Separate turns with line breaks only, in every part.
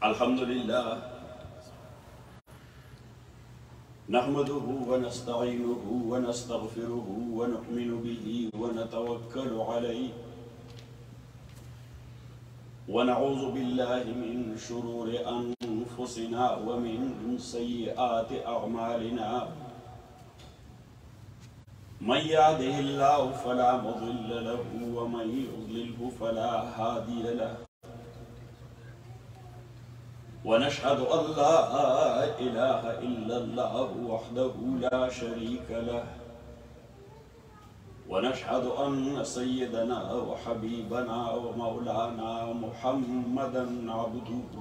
Alhamdulillah, nahmaduhu wa nasta'inuhu wa nastaghfiruhu wa nu'minu bihi wa natawakkalu alayhi wa na'udhu billahi min shururi anfusina wa min sayyiati a'malina. Man yahdihillahu fala mudilla lahu wa man yudlilhu fala hadiya lahu. ونشهد أن لا إله إلا الله وحده لا شريك له ونشهد أن سيدنا وحبيبنا ومولانا محمدا عبده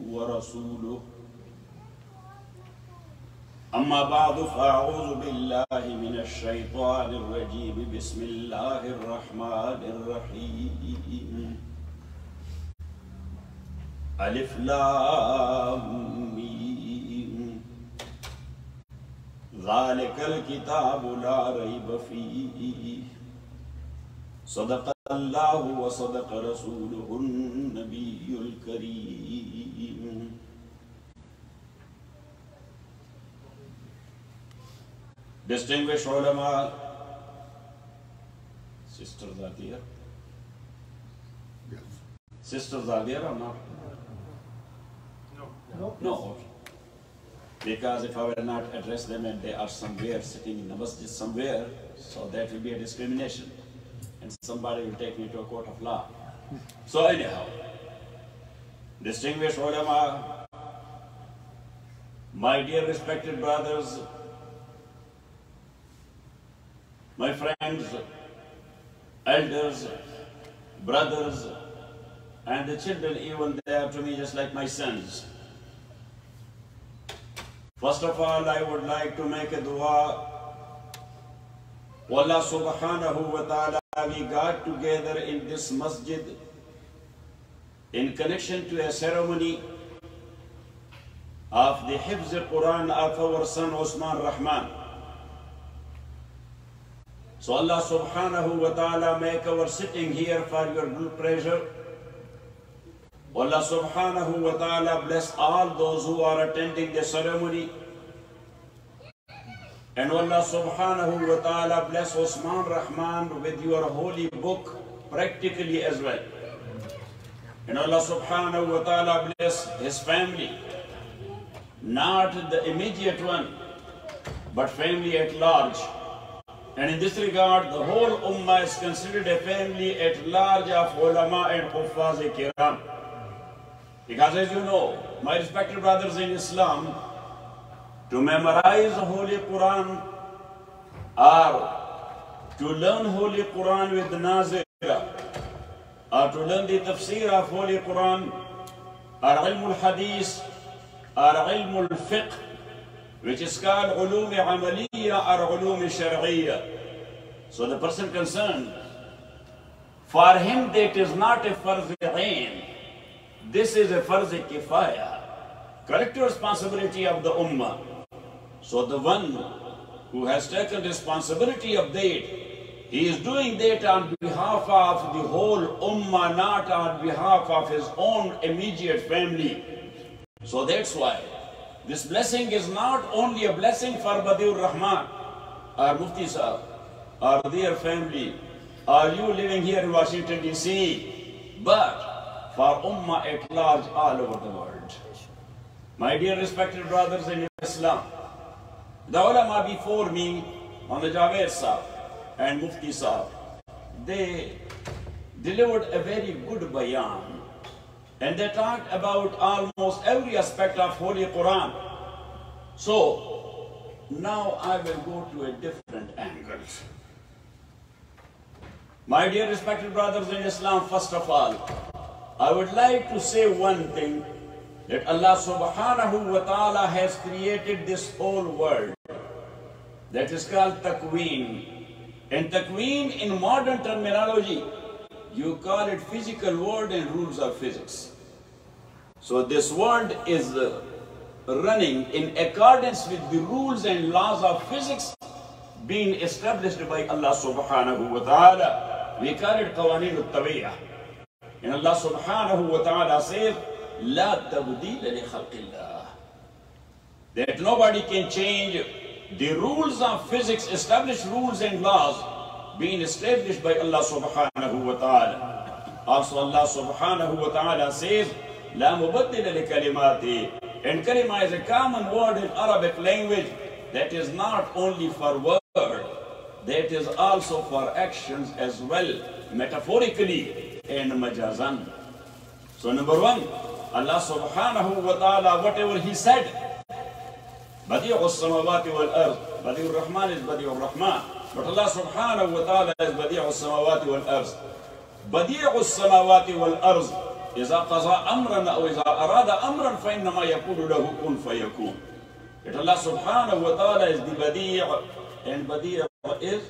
ورسوله. أما بعد فأعوذ بالله من الشيطان الرجيم. بسم الله الرحمن الرحيم. ألف لام ميم ذلك الكتاب لا ريب فيه صدق الله وصدق رسوله النبي الكريم. Distinguished ulama, sisters are there? Sisters are there or not? No. Because if I will not address them and they are somewhere sitting in the masjid somewhere, so that will be a discrimination. And somebody will take me to a court of law. So anyhow, distinguished ulama, my dear respected brothers, my friends, elders, brothers, and the children, even they are to me just like my sons. First of all, I would like to make a dua. Allah subhanahu wa ta'ala, we got together in this masjid in connection to a ceremony of the Hifz-ul-Quran of our son Usman Rahman. So Allah subhanahu wa ta'ala make our sitting here for your good pleasure. Allah subhanahu wa ta'ala bless all those who are attending the ceremony. And Allah subhanahu wa ta'ala bless Usman Rahman with your holy book practically as well. And Allah subhanahu wa ta'ala bless his family. Not the immediate one, but family at large. And in this regard, the whole ummah is considered a family at large of ulama and Huffaz-e-Kiram. Because as you know, my respected brothers in Islam, to memorize the Holy Quran or to learn Holy Quran with the Nazira or to learn the tafsir of Holy Quran or ilm al-hadith or ilm al-fiqh, which is called ulum amaliya or ulum shar'iyya. So the person concerned, for him that is not a farz ain. This is a farz kifaya, collective responsibility of the ummah. So the one who has taken responsibility of that, he is doing that on behalf of the whole ummah, not on behalf of his own immediate family. So that's why this blessing is not only a blessing for Badiur Rahman or Mufti Sahab or their family or you living here in Washington DC, but for ummah at large all over the world. My dear respected brothers in Islam, the ulama before me, Muhammad Javed Sahab and Mufti Sahab, they delivered a very good bayan. And they talked about almost every aspect of Holy Quran. So, now I will go to a different angle. My dear respected brothers in Islam, first of all, I would like to say one thing, that Allah subhanahu wa ta'ala has created this whole world. That is called takween. And takween in modern terminology, you call it physical world and rules of physics. So this world is running in accordance with the rules and laws of physics being established by Allah subhanahu wa ta'ala. We call it qawaneen al-tabi'ah. And Allah subhanahu wa ta'ala says, لا تبديل لخلق الله. That nobody can change the rules of physics, established rules and laws being established by Allah subhanahu wa ta'ala. Also Allah subhanahu wa ta'ala says, لا مبدل لكلماته. And kalima is a common word in Arabic language that is not only for word, that is also for actions as well, metaphorically and majazan. So number one, Allah subhanahu wa ta'ala, whatever He said, Badi'u as-samawati wal-ard. Badi'u ar-Rahman is Badi'u ar-Rahman. But Allah subhanahu wa ta'ala is Badi'u as-samawati wal-ard. Badi'u as-samawati wal-ard. إذا قضى أمرا أو إذا أراد أمرا فإنما يقول له كن فيكون. That Allah subhanahu wa ta'ala is the Badi', and Badi' is,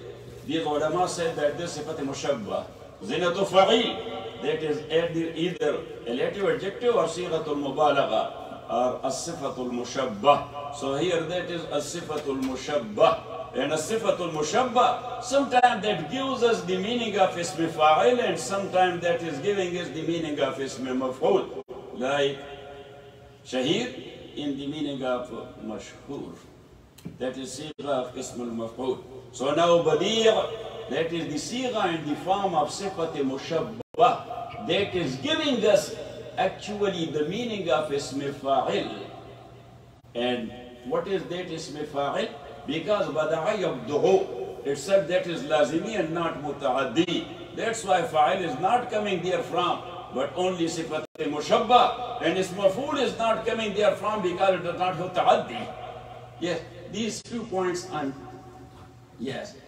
these ulama said that this is sifat mushabbah. Zinatu fa'il, that is either relative adjective or sighatul mubalagha or as-sifatul mushabbah. So here that is as-sifatul mushabbah. And as-sifatul mushabbah, sometimes that gives us the meaning of ism fa'il, and sometimes that is giving us the meaning of ism maf'ul. Like shahir in the meaning of mashhur. That is sigha of ism al-maf'ul. So now badi', that is the sigha in the form of sifat mushabbah. That is giving us actually the meaning of ism fa'il. And what is that ism fa'il? Because bada'i yabdu'u, it said that is lazimi and not muta'addi. That's why fa'il is not coming there from, but only sifat mushabbah. And ism maf'ul is not coming there from because it does not have ta'addi. Yes, these 2 points I'm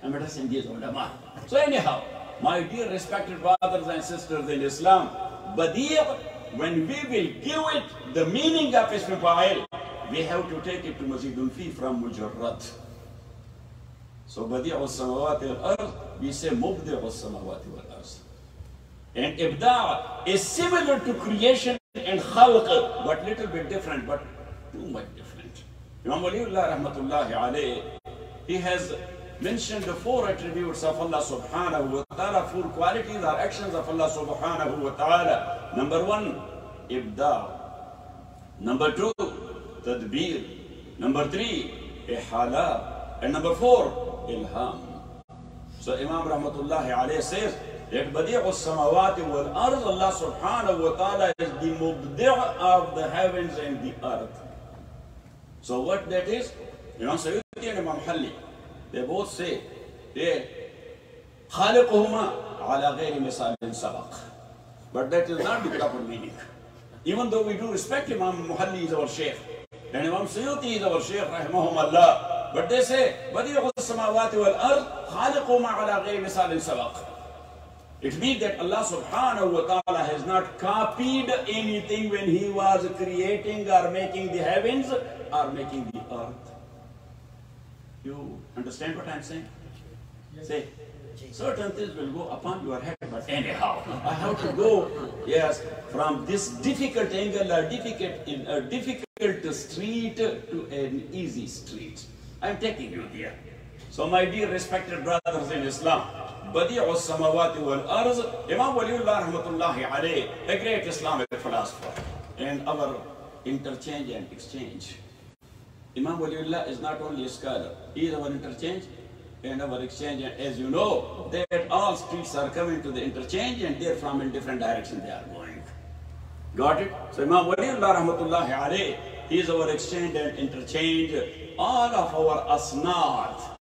addressing these ulama. So anyhow, my dear respected brothers and sisters in Islam, badi', when we will give it the meaning of ism fa'il, we have to take it to mazidun fi from mujarrad. So badi'u as-samawati wal-ard, we say mubdi'u as-samawati wal-ard. And ibda' is similar to creation and khalq, but little bit different, but too much different. Imam Waliullah rahmatullahi alayhi, he has mentioned the 4 attributes of Allah subhanahu wa ta'ala, 4 qualities or actions of Allah subhanahu wa ta'ala. Number 1, ibda'. Number 2, tadbir. Number 3, ihala. And number 4, ilham. So Imam rahmatullahi alayhi says that badi'u as-samawati wal-ard, Allah subhanahu wa ta'ala is the mubdi' of the heavens and the earth. So what that is? Imam Sayyidi and Imam Halli, they both say khaliquhuma ala ghayri misalin sabaq. But that is not the proper meaning. Even though we do respect Imam Muhalli is our Shaykh, and Imam Sayyidi is our Shaykh rahimahumullah, but they say, Badi'u as-samawati wal-ard, khaliquhuma ala ghayri misalin sabaq. It means that Allah subhanahu wa ta'ala has not copied anything when He was creating or making the heavens or making the earth. You understand what I'm saying? Yes. Say, certain things will go upon your head, but anyhow, I have to go, yes, from this difficult angle or difficult street to an easy street. I'm taking you there. So my dear respected brothers in Islam, Badi'u as-samawati wal-ard, Imam Waliullah rahmatullahi alayhi, a great Islamic philosopher, and our interchange and exchange. Imam Waliullah is not only a scholar, he is our interchange and our exchange. And as you know, that all streets are coming to the interchange, and therefrom in different directions they are going. Got it? So Imam Waliullah rahmatullahi alayhi, he is our exchange and interchange. All of our asnad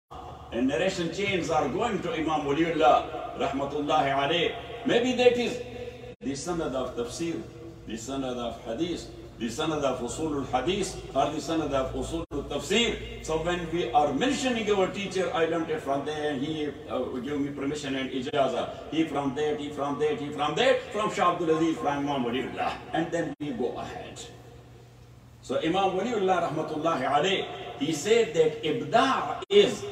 and narration chains are going to Imam Waliullah rahmatullahi alayhi. Maybe that is the sanad of tafsir, the sanad of hadith, the sanad of usul al-hadith, or the sanad of usul al-tafsir. So when we are mentioning our teacher, I learned it from there, and he gave me permission and ijaza. He from that, he from that, he from that, from Shah Abdul Aziz, from Imam Waliullah. And then we go ahead. So Imam Waliullah rahmatullahi alayhi, he said that ibda' is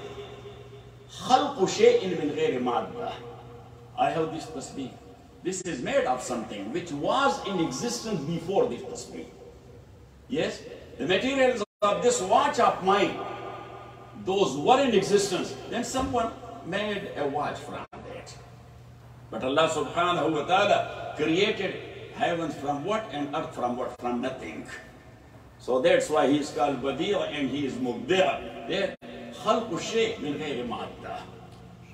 khalqu shay'in min ghayri madda. I have this tasbih. This is made of something which was in existence before this tasbih. Yes, the materials of this watch of mine, those were in existence. Then someone made a watch from that. But Allah subhanahu wa ta'ala created heavens from what and earth from what? From nothing. So that's why he is called Badi' and he is Mubdi'. خلق الشيء من غير مادة.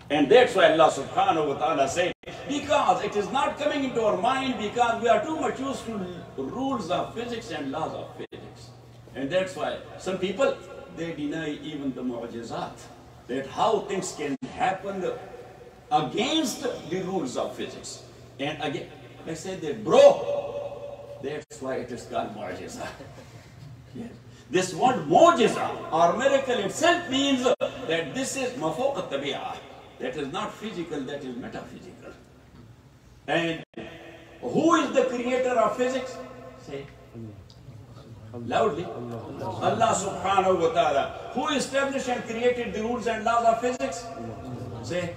And that's why Allah subhanahu wa ta'ala said, because it is not coming into our mind because we are too much used to rules of physics and laws of physics. And that's why some people, they deny even the mu'jizat, that how things can happen against the rules of physics. And again, they say that, bro, that's why it is called mu'jizat. Yes. This word mu'jiza or miracle itself means that this is mafawq al-tabi'ah. That is not physical, that is metaphysical. And who is the creator of physics? Say loudly. Allah subhanahu wa ta'ala. Who established and created the rules and laws of physics? Say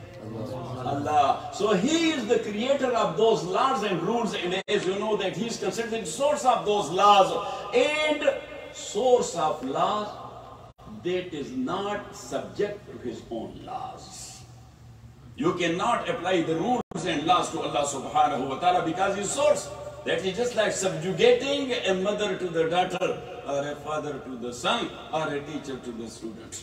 Allah. So he is the creator of those laws and rules, and as you know that he is considered the source of those laws. And source of laws that is not subject to his own laws. You cannot apply the rules and laws to Allah subhanahu wa ta'ala because he is source. That is just like subjugating a mother to the daughter, or a father to the son, or a teacher to the student.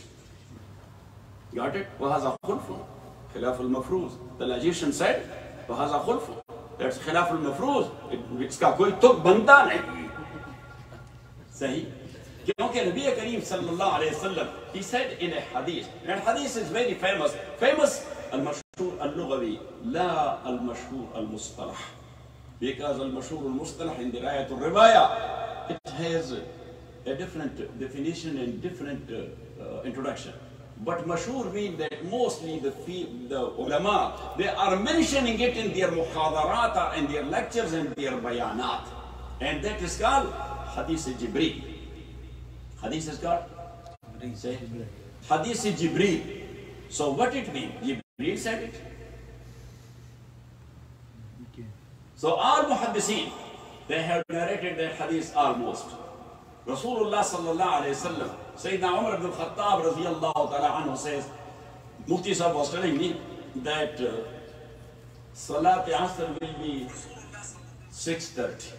Got it? وَهَذَا خُلْفٌ خِلَافُ الْمَفْرُوز. The logician said, وَهَذَا خُلْفٌ. That's خِلَافُ الْمَفْرُوز. इसका कोई तुक बनता नहीं. सही? क्योंकि नबी करीम सल्लल्लाहु अलैहि वसल्लम, he said in a hadith, and hadith is very famous, المشهور اللغوي لا المشهور المصطلح, because المشهور المصطلح in the رواية الرواية it has a different definition and different introduction. But mashhur means that mostly the ulama, they are mentioning it in their muhadarat and their lectures and their bayanat, and that is called hadith Jibreel. Hadith is called hadith Jibreel. So what it means? Jibreel said it. So all muhaddithin, they have narrated that hadith almost. Rasulullah sallallahu alayhi wa sallam, Sayyidina Umar ibn Khattab radiyallahu ta'ala anhu says, Mufti Sahib was telling me that Salat Asr will be 6:30.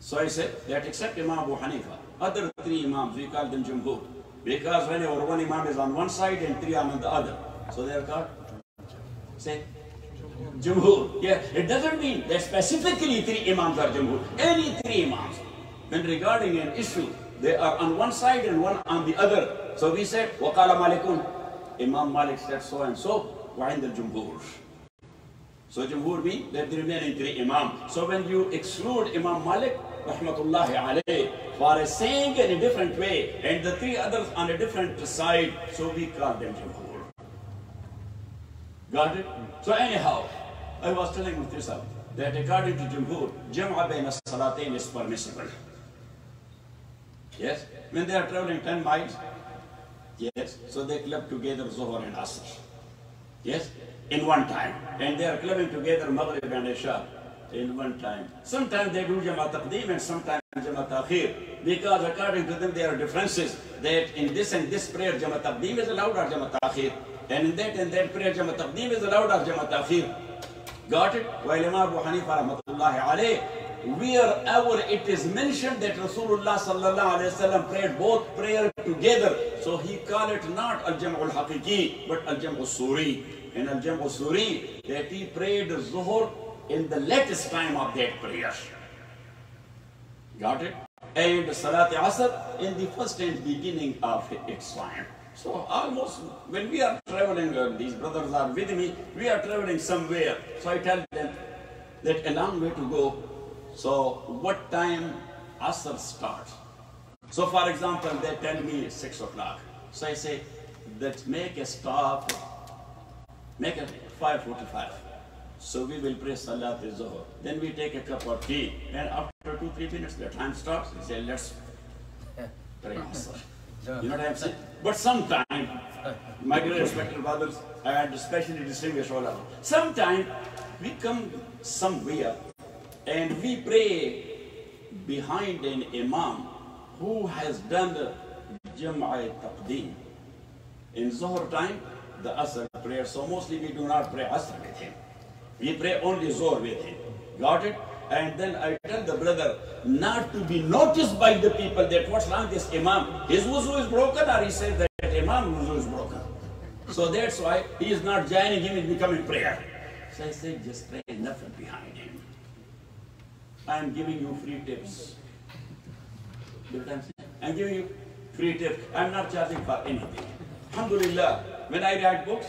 So I said that except Imam Abu Hanifa, other three Imams, we call them Jumhur. Because whenever one Imam is on one side and three are on the other, so they are called, say, Jumhur. Yeah, it doesn't mean that specifically three Imams are Jumhur. Any three Imams, when regarding an issue, they are on one side and one on the other. So we said, وَقَالَ مَالِكٌ, Imam Malik said so and so, وَعِنْدَ الْجُمْهُورِ. So Jumhur means that the remaining three Imams. So when you exclude Imam Malik, rahmatullahi alayhi, for a saying in a different way, and the three others on a different side, so we call them Jumhur. Got it? So anyhow, I was telling Mufti Sahib that according to Jumhur, Jam'a bayna salatain is permissible. Yes? When they are traveling 10 miles, yes, so they club together Zuhr and Asr. Yes? In one time. And they are clubbing together Maghrib and Isha in one time. Sometimes they do Jama Taqdeem and sometimes Jama Ta'khir. Because according to them there are differences that in this and this prayer Jama Taqdeem is allowed or Jama Ta'khir. And in that prayer Jama Taqdeem is allowed or Jama Ta'khir. Got it? While Imam Abu Hanifa rahmatullahi alayh, wherever it is mentioned that Rasulullah sallallahu alayhi wa sallam prayed both prayer together, so he called it not al-Jam'ul Haqiqi but al-Jam'ul Suri. And al-Jam'ul Suri, that he prayed Zuhr in the latest time of that prayer. Got it? And Salat Asr in the first and beginning of its time. So almost when we are traveling, these brothers are with me, we are traveling somewhere. So I tell them that a long way to go. So what time Asr starts? So for example, they tell me 6 o'clock. So I say, let's make a stop, make it 5:45. So we will pray Salat al-Zuhr. Then we take a cup of tea. And after 2-3 minutes, the time starts. We say, let's pray Asr. You know what I'm saying? But sometimes, my dear respected brothers, and especially distinguished ulama, sometimes we come somewhere and we pray behind an imam who has done the Jam'a Taqdeem. In Zuhr time, the Asr prayer, so mostly we do not pray Asr with him. We pray only Zuhr with him. Got it? And then I tell the brother not to be noticed by the people that what's wrong with this Imam. His wuzu is broken, or he says that Imam wuzu is broken. So that's why he is not joining him in becoming prayer. So I say, just pray nothing behind him. I am giving you free tips. You know what I'm saying? I'm giving you free tips. I'm not charging for anything. Alhamdulillah, when I write books,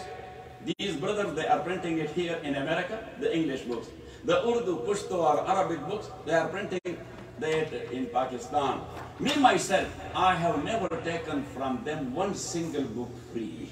these brothers, they are printing it here in America, the English books. The Urdu, Pashto or Arabic books, they are printing that in Pakistan. Me, myself, I have never taken from them one single book free.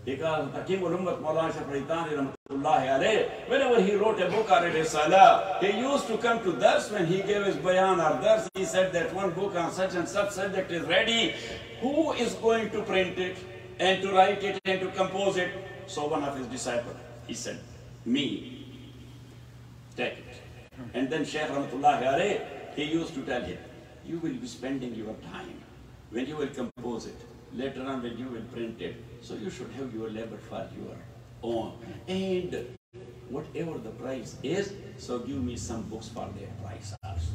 Because Hakim al-Ummat Mawlana Shafraitani Rahmatullahi alayhi, whenever he wrote a book or a risala, he used to come to dars when he gave his bayan or dars, he said that one book on such and such subject is ready. Who is going to print it and to write it and to compose it? So one of his disciples, he said, me. Take it. And then Shaykh Rahmatullahi alayhi, he used to tell him, you will be spending your time when you will compose it. Later on when you will print it. So you should have your labor for your own. And whatever the price is, so give me some books for their price also.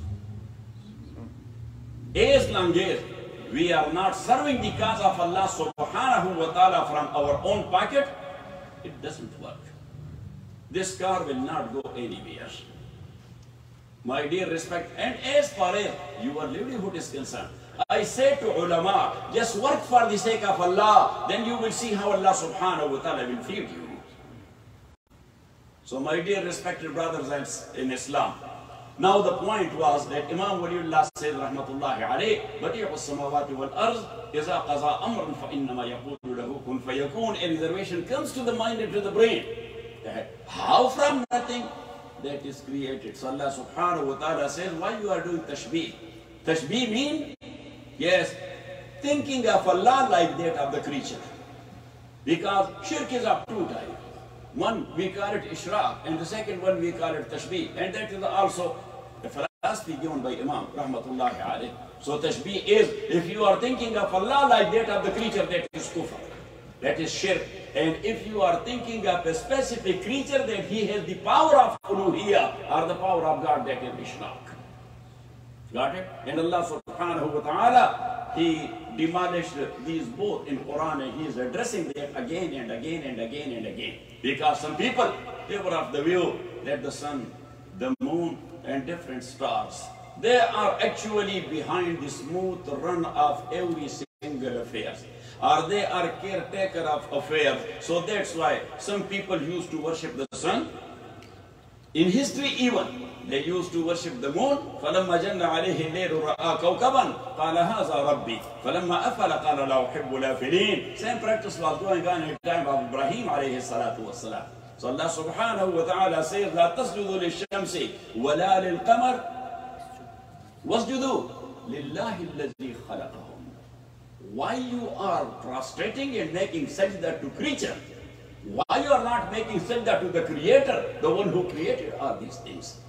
As long as we are not serving the cause of Allah subhanahu wa ta'ala from our own pocket, it doesn't work. This car will not go anywhere. My dear respect, and as far as your livelihood is concerned, I say to ulama, just work for the sake of Allah, then you will see how Allah subhanahu wa ta'ala will feed you. So my dear respected brothers in Islam, now the point was that Imam Waliullah said rahmatullahi alayhi, Badi'us samawati wal arz, iza qaza amran fa innama yaqulu lahu kun fayakun. A reservation comes to the mind and to the brain. How from nothing that is created. So Allah subhanahu wa ta'ala says, why you are doing tashbih? Tashbih mean, yes, thinking of Allah like that of the creature. Because shirk is of two types. One, we call it ishraq, and the second one, we call it tashbih. And that is also a philosophy given by Imam rahmatullahi alayhi. So tashbih is, if you are thinking of Allah like that of the creature, that is kufr. That is shirk. And if you are thinking of a specific creature that he has the power of uluhiyah or the power of God, that is ishraq. Got it? And Allah subhanahu wa ta'ala, he demolished these both in Quran, and he is addressing them again and again and again and again. Because some people, they were of the view that the sun, the moon and different stars, they are actually behind the smooth run of every single affair. Or they are caretaker of affairs. So that's why some people used to worship the sun. In history even, they used to worship the moon. فَلَمَّا جَنَّ عَلَيْهِ اللَّيْلُ رَأَى كَوْكَبًا قَالَ هَذَا رَبِّي فَلَمَّا أَفَلَ قَالَ لَا أُحِبُّ الْآفِلِينَ. Same practice was going on in the time of Ibrahim alayhi salatu wassalam. So Allah subhanahu wa ta'ala says, لَا تَسْجُدُوا لِلشَّمْسِ وَلَا لِلْقَمَرِ وَاسْجُدُوا لِلَّهِ الَّذِي خَلَقَهُمْ. Why you are prostrating and making sajda to creature? Why you are not making sajda to the creator, the one who created all these things?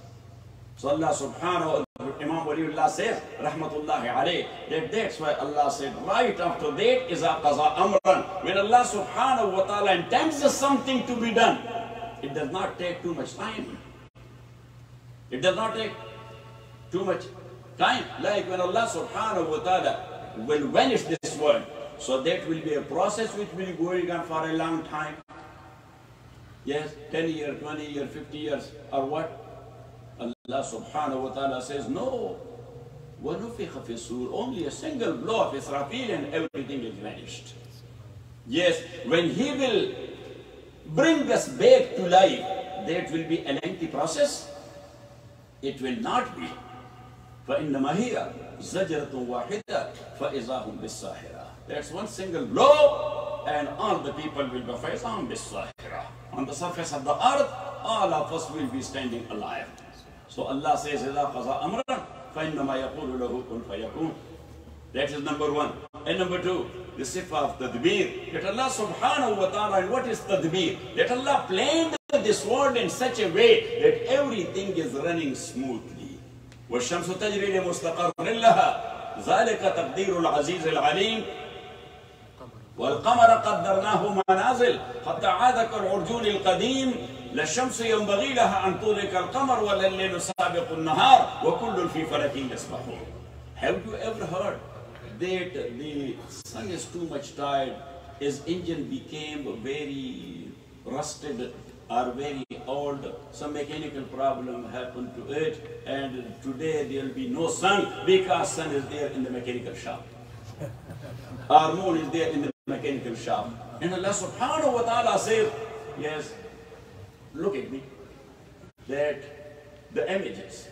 So Allah subhanahu wa ta'ala, Imam Waliullah says, rahmatullahi alayhi, that's why Allah said, right after that is a qaza amran. When Allah subhanahu wa ta'ala intends something to be done, it does not take too much time. It does not take too much time. Like when Allah subhanahu wa ta'ala will vanish this world, so that will be a process which will be going on for a long time. Yes, 10 years, 20 years, 50 years, or what? Allah subhanahu wa ta'ala says, no. وَنُفِخَ فِي الصُّورِ. Only a single blow of Israfil and everything is vanished. Yes, when he will bring us back to life, that will be a lengthy process. It will not be. فَإِنَّمَا هِيَ زَجْرَةٌ وَاحِدَةٌ فَإِذَا هُمْ بِالسَّاهِرَةِ. That's one single blow, and all the people will be فَإِذَا هُمْ بِالسَّاهِرَةِ. On the surface of the earth, all of us will be standing alive. So Allah says, إِذَا قَضَى أَمْرًا فَإِنَّمَا يَقُولُ لَهُ كُنْ فَيَكُونُ. That is number one. And number two, the sifa of tadbir. That Allah subhanahu wa ta'ala, and what is tadbir? That Allah planned this world in such a way that everything is running smoothly. وَالشَّمْسُ تَجْرِي لِمُسْتَقَرٍّ لَهَا ذَلِكَ تَقْدِيرُ الْعَزِيزِ الْعَلِيمِ وَالْقَمَرَ قَدَّرْنَاهُ مَنَازِلَ حَتَّى عَادَ كَالْعُرْجُونِ الْقَدِيمِ لَلشَّمْسُ يَنْبَغِي لَهَا أَنْ تُدْرِكَ الْقَمَرَ وَلَا اللَّيْلُ سَابِقُ النَّهَارِ وَكُلٌّ فِي فَلَكٍ يَسْبَحُونَ. Have you ever heard that the sun is too much tired, his engine became very rusted or very old, some mechanical problem happened to it, and today there will be no sun because sun is there in the mechanical shop. Our moon is there in the mechanical shop. And Allah subhanahu wa ta'ala says, yes, look at me, that the images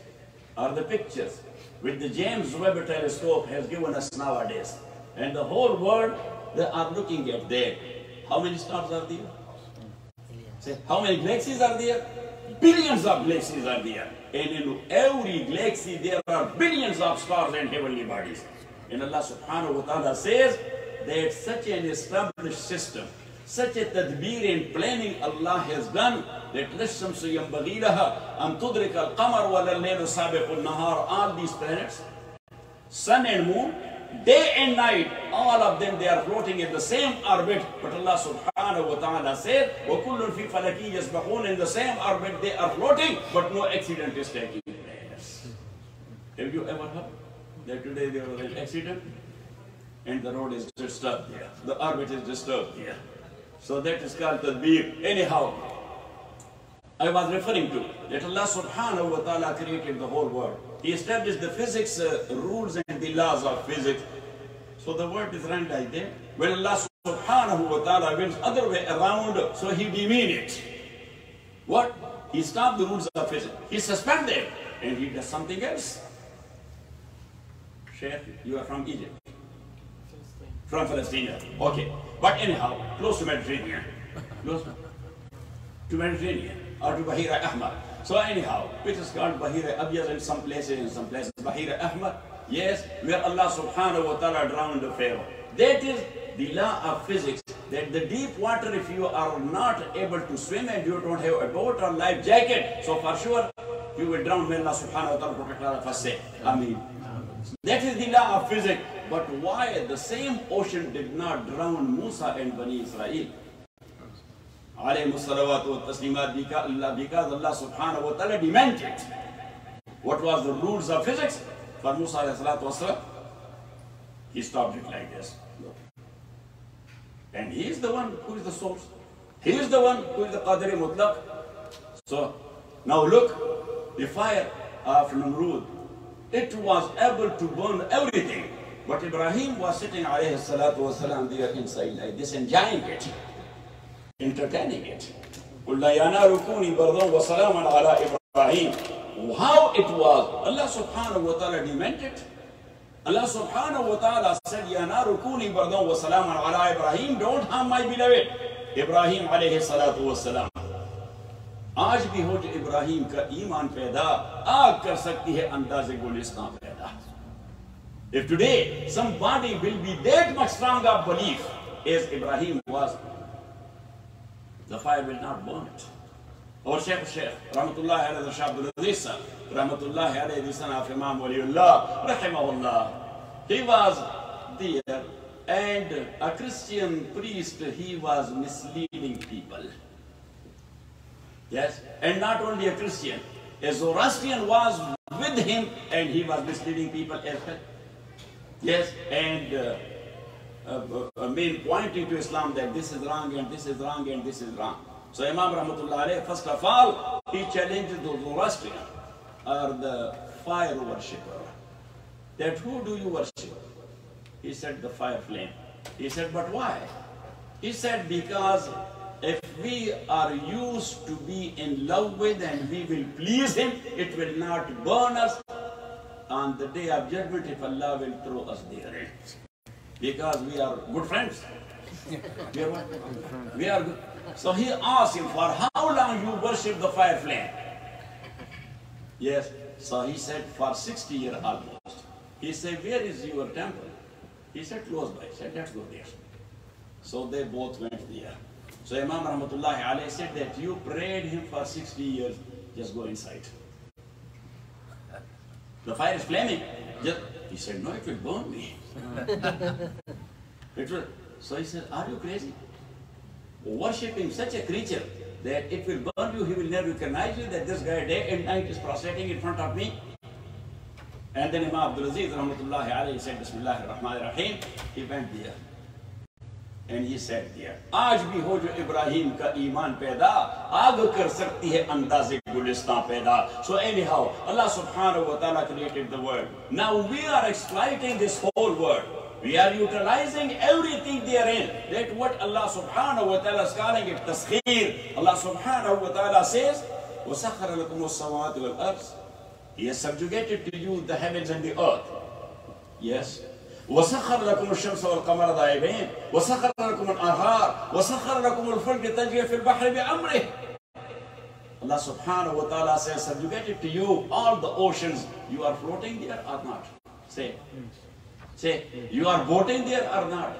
or the pictures which the James Webb telescope has given us nowadays, and the whole world, they are looking at that. How many stars are there? Say, how many galaxies are there? Billions of galaxies are there. And in every galaxy there are billions of stars and heavenly bodies. And Allah subhanahu wa ta'ala says that such an established system, such a tadbir and planning Allah has done, that لَلشَّمْسُ يَنْبَغِي لَهَا أَنْ تُدْرِكَ الْقَمَرَ وَلَا اللَّيْلُ سَابِقُ النَّهَارِ. All these planets, sun and moon, day and night, all of them, they are floating in the same orbit. But Allah subhanahu wa ta'ala said, وَكُلٌّ فِي فَلَكٍ يَسْبَحُونَ. In the same orbit they are floating, but no accident is taking place. Have you ever heard that today there was an accident and the road is disturbed here, the orbit is disturbed here? So that is called tadbir. Anyhow, I was referring to that Allah subhanahu wa ta'ala created the whole world. He established the physics rules and the laws of physics. So the world is run like that. When Allah subhanahu wa ta'ala went other way around, so he demeaned it. What? He stopped the rules of physics. He suspended and he does something else. Sheikh, you are from Egypt. From Palestine. Okay. But anyhow, close to Mediterranean. Close to Mediterranean or to Bahira Ahmar. So anyhow, it is called Bahira Abyad in some places, Bahira Ahmar. Yes, where Allah subhanahu wa ta'ala drowned the Pharaoh. That is the law of physics, that the deep water, if you are not able to swim and you don't have a boat or life jacket, so for sure you will drown. May Allah subhanahu wa ta'ala protect all of us. Say, Ameen. That is the law of physics. But why the same ocean did not drown Musa and Bani Israel? Because Allah subhanahu wa ta'ala demanded. What was the rules of physics? For Musa alayhi salatu wasalam, he stopped it like this. And he is the one who is the source. He is the one who is the Qadri Mutlaq. So now look, the fire of Namrud, it was able to burn everything. But Ibrahim was sitting alayhi salatu wasalam there inside like this, enjoying it, entertaining it. How it was, Allah subhanahu wa ta'ala demanded. Allah subhanahu wa ta'ala said, Ya naru kuni bardan wa salaman ala Ibrahim, don't harm my beloved Ibrahim alayhi salatu wasalam. आज भी हो जो इब्राहिम का ईमान पैदा आग कर सकती है अंदाज़े गुलिस्तान पैदा. If today somebody will be that much strong of belief as Ibrahim was, the fire will not burn it. Or Sheikh Rahmatullahi alayhi Shah Abdul Aziz sir, Rahmatullahi alayhi the son of Imam Waliullah, Rahimahullah, he was there, and a Christian priest, he was misleading people. Yes, and not only a Christian, a Zoroastrian was with him and he was misleading people as well. Yes, and a man pointing to Islam that this is wrong and this is wrong and this is wrong. So Imam Rahmatullah alayhi, first of all, he challenged the Zoroastrian or the fire worshipper. That who do you worship? He said the fire flame. He said, but why? He said, because if we are used to be in love with and we will please him, it will not burn us on the day of judgment if Allah will throw us there. Because we are good friends. We are what? We are good. So he asked him, for how long you worship the fire flame? Yes. So he said, for 60 years almost. He said, where is your temple? He said, close by. He said, let's go there. So they both went there. So Imam Rahmatullahi alayhi said that you prayed him for 60 years, just go inside. The fire is flaming. He said, no, it will burn me. It will. So he said, are you crazy? Worshipping such a creature that it will burn you, he will never recognize you, that this guy day and night is prostrating in front of me. And then Imam Abdul Aziz rahmatullahi alayhi said, Bismillah ar-Rahman ar-Rahim. He went there. And he said there, आज भी हो जो इब्राहिम का ईमान पैदा, आग कर सकती है अंदाज़े गुलिस्तां पैदा. So anyhow, Allah subhanahu wa ta'ala created the world. Now we are exploiting this whole world. We are utilizing everything therein. That what Allah subhanahu wa ta'ala is calling it taskhir. Allah subhanahu wa ta'ala says, وَسَخَّرَ لَكُمُ السَّمَاوَاتِ وَالْأَرْضِ. He has subjugated to you the heavens and the earth. Yes. وَسَخَّرَ لَكُمُ الشَّمْسَ وَالْقَمَرَ دَائِبَيْنِ وَسَخَّرَ لَكُمُ الْأَنْهَارَ وَسَخَّرَ لَكُمُ الْفُلْكَ تَجْرِي فِي الْبَحْرِ بِأَمْرِهِ. Allah subhanahu wa ta'ala says, subjugated to you all the oceans. You are floating there or not? Say, you are boating there or not?